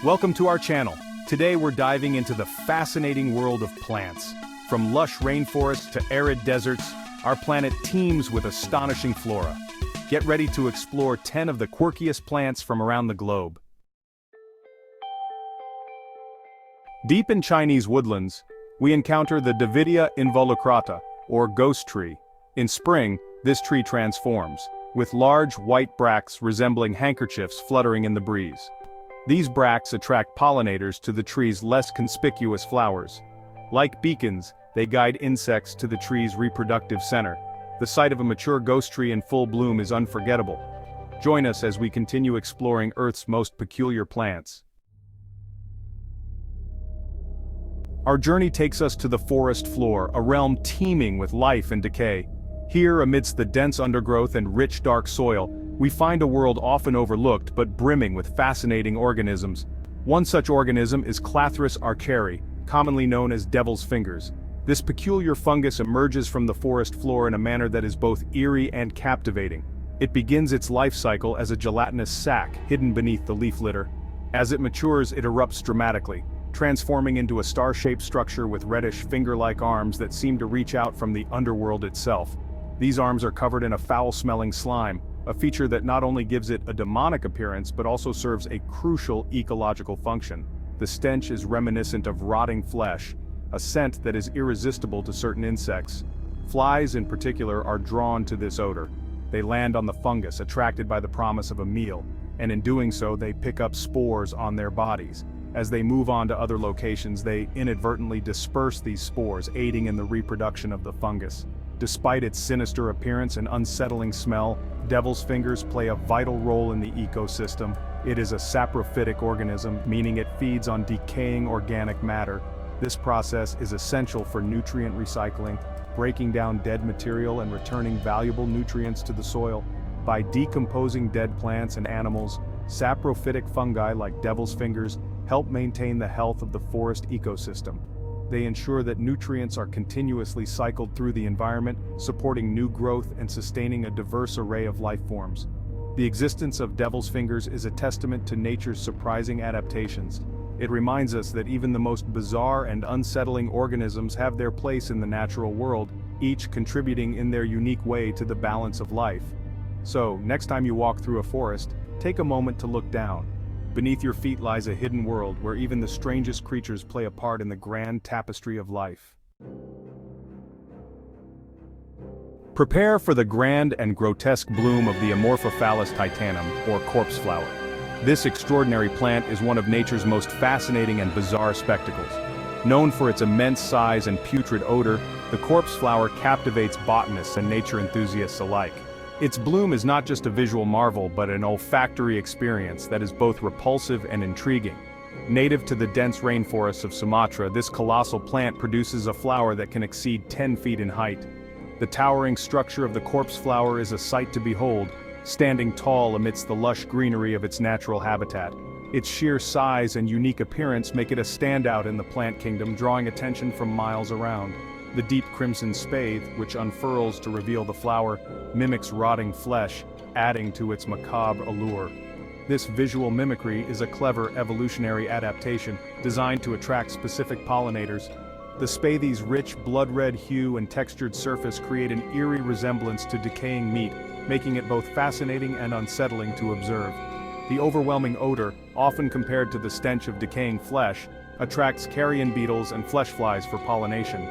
Welcome to our channel. Today we're diving into the fascinating world of plants. From lush rainforests to arid deserts, our planet teems with astonishing flora. Get ready to explore 10 of the quirkiest plants from around the globe. Deep in Chinese woodlands, we encounter the Davidia involucrata, or ghost tree. In spring, this tree transforms, with large white bracts resembling handkerchiefs fluttering in the breeze. These bracts attract pollinators to the tree's less conspicuous flowers. Like beacons, they guide insects to the tree's reproductive center. The sight of a mature ghost tree in full bloom is unforgettable. Join us as we continue exploring Earth's most peculiar plants. Our journey takes us to the forest floor, a realm teeming with life and decay. Here, amidst the dense undergrowth and rich dark soil, we find a world often overlooked but brimming with fascinating organisms. One such organism is Clathrus archeri, commonly known as devil's fingers. This peculiar fungus emerges from the forest floor in a manner that is both eerie and captivating. It begins its life cycle as a gelatinous sac hidden beneath the leaf litter. As it matures, it erupts dramatically, transforming into a star-shaped structure with reddish finger-like arms that seem to reach out from the underworld itself. These arms are covered in a foul-smelling slime, a feature that not only gives it a demonic appearance but also serves a crucial ecological function. The stench is reminiscent of rotting flesh, a scent that is irresistible to certain insects. Flies in particular are drawn to this odor. They land on the fungus, attracted by the promise of a meal, and in doing so they pick up spores on their bodies. As they move on to other locations, they inadvertently disperse these spores, aiding in the reproduction of the fungus. Despite its sinister appearance and unsettling smell, devil's fingers play a vital role in the ecosystem. It is a saprophytic organism, meaning it feeds on decaying organic matter. This process is essential for nutrient recycling, breaking down dead material and returning valuable nutrients to the soil. By decomposing dead plants and animals, saprophytic fungi like devil's fingers help maintain the health of the forest ecosystem. They ensure that nutrients are continuously cycled through the environment, supporting new growth and sustaining a diverse array of life forms. The existence of devil's fingers is a testament to nature's surprising adaptations. It reminds us that even the most bizarre and unsettling organisms have their place in the natural world, each contributing in their unique way to the balance of life. So, next time you walk through a forest, take a moment to look down. Beneath your feet lies a hidden world where even the strangest creatures play a part in the grand tapestry of life. Prepare for the grand and grotesque bloom of the Amorphophallus titanum, or corpse flower. This extraordinary plant is one of nature's most fascinating and bizarre spectacles. Known for its immense size and putrid odor, the corpse flower captivates botanists and nature enthusiasts alike. Its bloom is not just a visual marvel but an olfactory experience that is both repulsive and intriguing. Native to the dense rainforests of Sumatra, this colossal plant produces a flower that can exceed 10 feet in height. The towering structure of the corpse flower is a sight to behold, standing tall amidst the lush greenery of its natural habitat. Its sheer size and unique appearance make it a standout in the plant kingdom, drawing attention from miles around. The deep crimson spathe, which unfurls to reveal the flower, mimics rotting flesh, adding to its macabre allure. This visual mimicry is a clever evolutionary adaptation designed to attract specific pollinators. The spathe's rich, blood-red hue and textured surface create an eerie resemblance to decaying meat, making it both fascinating and unsettling to observe. The overwhelming odor, often compared to the stench of decaying flesh, attracts carrion beetles and flesh flies for pollination.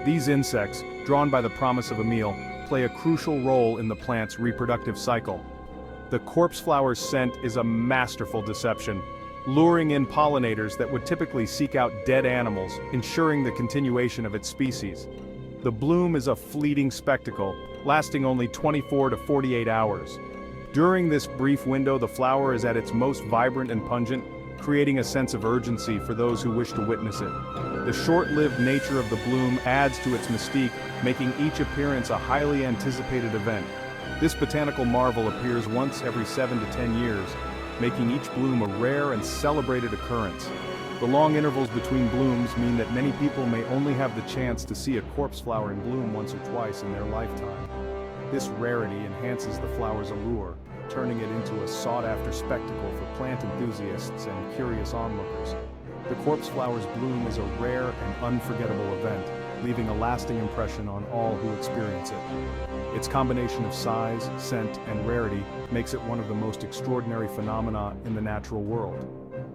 These insects, drawn by the promise of a meal, play a crucial role in the plant's reproductive cycle. The corpse flower's scent is a masterful deception, luring in pollinators that would typically seek out dead animals, ensuring the continuation of its species. The bloom is a fleeting spectacle, lasting only 24 to 48 hours. During this brief window, the flower is at its most vibrant and pungent, creating a sense of urgency for those who wish to witness it. The short-lived nature of the bloom adds to its mystique, making each appearance a highly anticipated event. This botanical marvel appears once every 7 to 10 years, making each bloom a rare and celebrated occurrence. The long intervals between blooms mean that many people may only have the chance to see a corpse flower in bloom once or twice in their lifetime. This rarity enhances the flower's allure, turning it into a sought-after spectacle for plant enthusiasts and curious onlookers. The corpse flower's bloom is a rare and unforgettable event, leaving a lasting impression on all who experience it. Its combination of size, scent, and rarity makes it one of the most extraordinary phenomena in the natural world.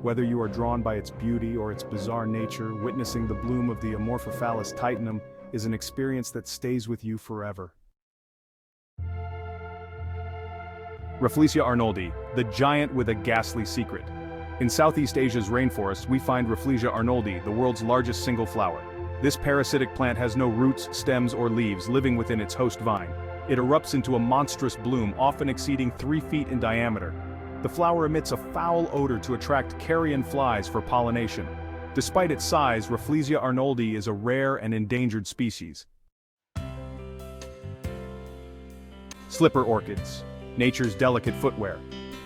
Whether you are drawn by its beauty or its bizarre nature, witnessing the bloom of the Amorphophallus titanum is an experience that stays with you forever. Rafflesia Arnoldi, the giant with a ghastly secret. In Southeast Asia's rainforest, we find Rafflesia Arnoldi, the world's largest single flower. This parasitic plant has no roots, stems, or leaves, living within its host vine. It erupts into a monstrous bloom, often exceeding 3 feet in diameter. The flower emits a foul odor to attract carrion flies for pollination. Despite its size, Rafflesia Arnoldi is a rare and endangered species. Slipper orchids, nature's delicate footwear.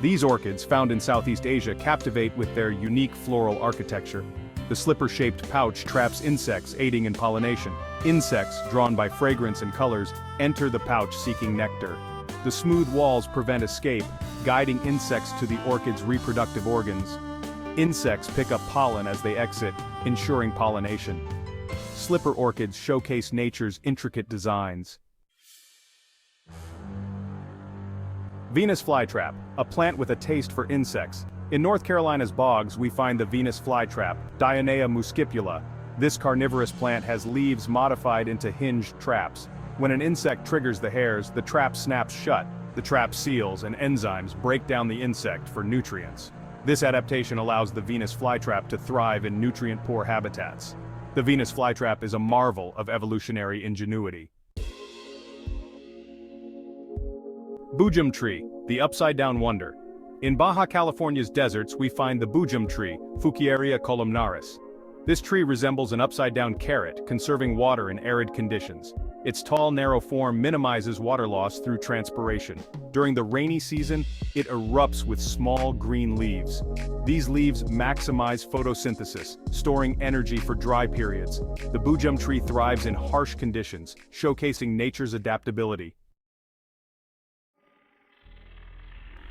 These orchids, found in Southeast Asia, captivate with their unique floral architecture. The slipper-shaped pouch traps insects, aiding in pollination. Insects, drawn by fragrance and colors, enter the pouch seeking nectar. The smooth walls prevent escape, guiding insects to the orchid's reproductive organs. Insects pick up pollen as they exit, ensuring pollination. Slipper orchids showcase nature's intricate designs. Venus Flytrap, a plant with a taste for insects. In North Carolina's bogs, we find the Venus Flytrap, Dionea muscipula. This carnivorous plant has leaves modified into hinged traps. When an insect triggers the hairs, the trap snaps shut. The trap seals and enzymes break down the insect for nutrients. This adaptation allows the Venus flytrap to thrive in nutrient-poor habitats. The Venus flytrap is a marvel of evolutionary ingenuity. Bujum Tree, the upside-down wonder. In Baja California's deserts, we find the Bujum Tree, Fucaria columnaris. This tree resembles an upside-down carrot, conserving water in arid conditions. Its tall, narrow form minimizes water loss through transpiration. During the rainy season, it erupts with small green leaves. These leaves maximize photosynthesis, storing energy for dry periods. The Bujum tree thrives in harsh conditions, showcasing nature's adaptability.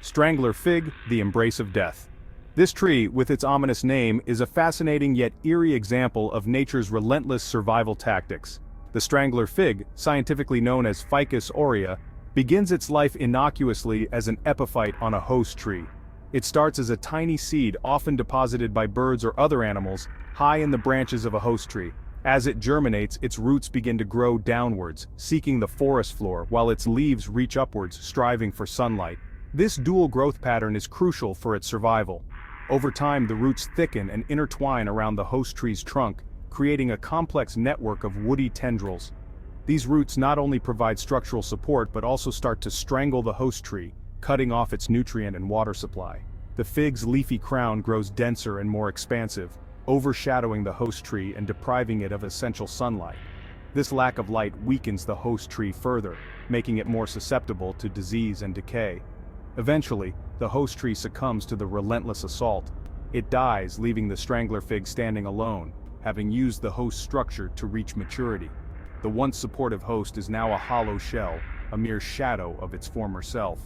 Strangler Fig, the embrace of death. This tree, with its ominous name, is a fascinating yet eerie example of nature's relentless survival tactics. The strangler fig, scientifically known as Ficus aurea, begins its life innocuously as an epiphyte on a host tree. It starts as a tiny seed often deposited by birds or other animals, high in the branches of a host tree. As it germinates, its roots begin to grow downwards, seeking the forest floor, while its leaves reach upwards, striving for sunlight. This dual growth pattern is crucial for its survival. Over time, the roots thicken and intertwine around the host tree's trunk, creating a complex network of woody tendrils. These roots not only provide structural support but also start to strangle the host tree, cutting off its nutrient and water supply. The fig's leafy crown grows denser and more expansive, overshadowing the host tree and depriving it of essential sunlight. This lack of light weakens the host tree further, making it more susceptible to disease and decay. Eventually, the host tree succumbs to the relentless assault. It dies, leaving the strangler fig standing alone, having used the host structure to reach maturity. The once supportive host is now a hollow shell, a mere shadow of its former self.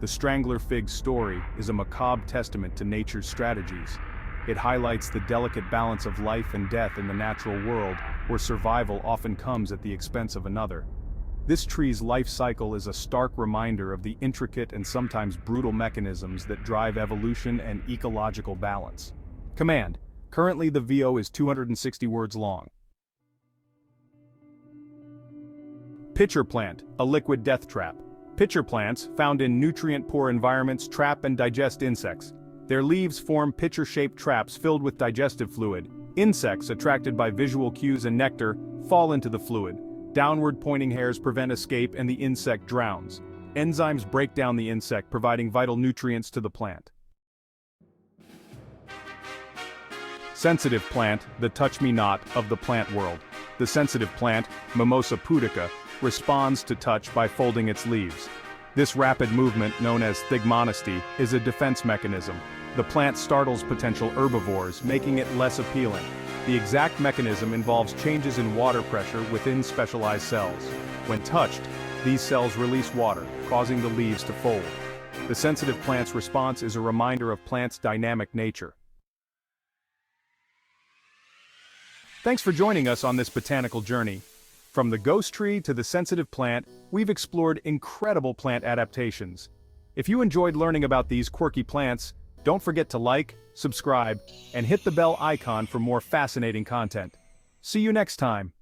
The strangler fig's story is a macabre testament to nature's strategies. It highlights the delicate balance of life and death in the natural world, where survival often comes at the expense of another. This tree's life cycle is a stark reminder of the intricate and sometimes brutal mechanisms that drive evolution and ecological balance. Command. Currently the VO is 260 words long. Pitcher plant, a liquid death trap. Pitcher plants, found in nutrient-poor environments, trap and digest insects. Their leaves form pitcher-shaped traps filled with digestive fluid. Insects, attracted by visual cues and nectar, fall into the fluid. Downward pointing hairs prevent escape and the insect drowns. Enzymes break down the insect, providing vital nutrients to the plant. Sensitive plant, the touch-me-not of the plant world. The sensitive plant, Mimosa pudica, responds to touch by folding its leaves. This rapid movement, known as thigmonesty, is a defense mechanism. The plant startles potential herbivores, making it less appealing. The exact mechanism involves changes in water pressure within specialized cells. When touched, these cells release water, causing the leaves to fold. The sensitive plant's response is a reminder of plants' dynamic nature. Thanks for joining us on this botanical journey. From the ghost tree to the sensitive plant, we've explored incredible plant adaptations. If you enjoyed learning about these quirky plants, don't forget to like, subscribe, and hit the bell icon for more fascinating content. See you next time.